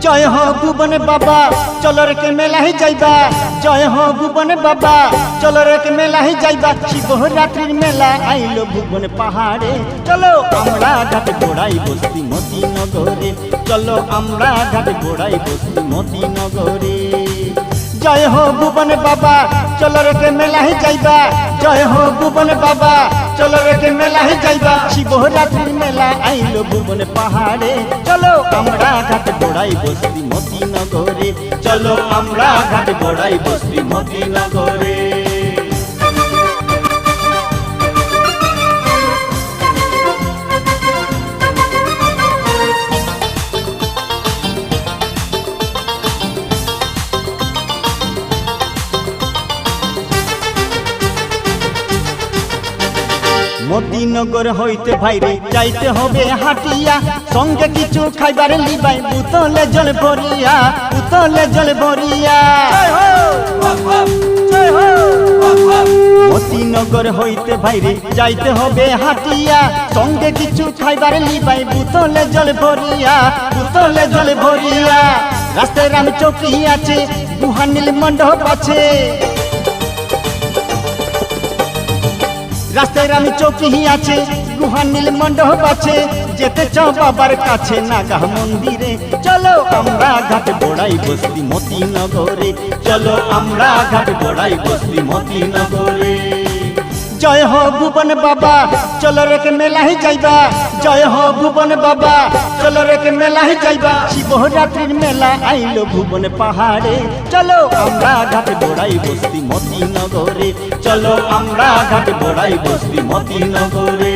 জয় হো ভুবন বাবা চলো রে কে মেলাহি যাইবা জয় হো ভুবন বাবা চলো রে কে মেলাহি যাইবা শিবরাত্রির মেলা আইলো ভুবন পাহাড়ে চলো আমরা ঘাট গোড়াই বস্তি মতিনগরে চলো আমরা ঘাট গোড়াই বস্তি মতিনগরে জয় হো ভুবন বাবা চলো রে কে মেলাহি যাইবা জয় হো ভুবন বাবা চলো রে কে মেলাহি যাইবা শিবরাত্রির মেলা আইলো ভুবন পাহাড়ে চলো আমরা ঘাট গোড়াই বস্তি মতিনগরে চলো আমরা ঘাট গোড়াই বস্তি মতিনগরে মতিনগর হইতে ভাইরে যাইতে হবে হাটিয়া সঙ্গে কিছু খাইবার লিবাই বুতলে জল ভরিয়া বুতলে জল ভরিয়া মতিনগর হইতে ভাইরে যাইতে হবে হাটিয়া সঙ্গে কিছু খাইবার লিবাই বুতলে জল ভরিয়া বুতলে জল ভরিয়া রাস্তায় রাম চৌকি আছে গুহানীল মণ্ডপ আছে রাস্তায় রাম চৌকি আছে গুহানীল মণ্ডপ আছে যেতে চাও বাবার কাছে নাগা মন্দিরে চলো আমরা ঘাট গোড়াই বস্তি মতিনগরে চলো আমরা ঘাট গোড়াই বস্তি মতিনগরে জয় হো ভুবন বাবা চলো রে কে মেলাহি যাইবা জয় হো ভুবন বাবা চলো রে কে মেলাহি যাইবা শিবরাত্রির মেলা আইলো ভুবন পাহাড়ে চলো আমরা ঘাট গোড়াই বস্তি মতিনগরে চলো আমরা ঘাট গোড়াই বস্তি মতিনগরে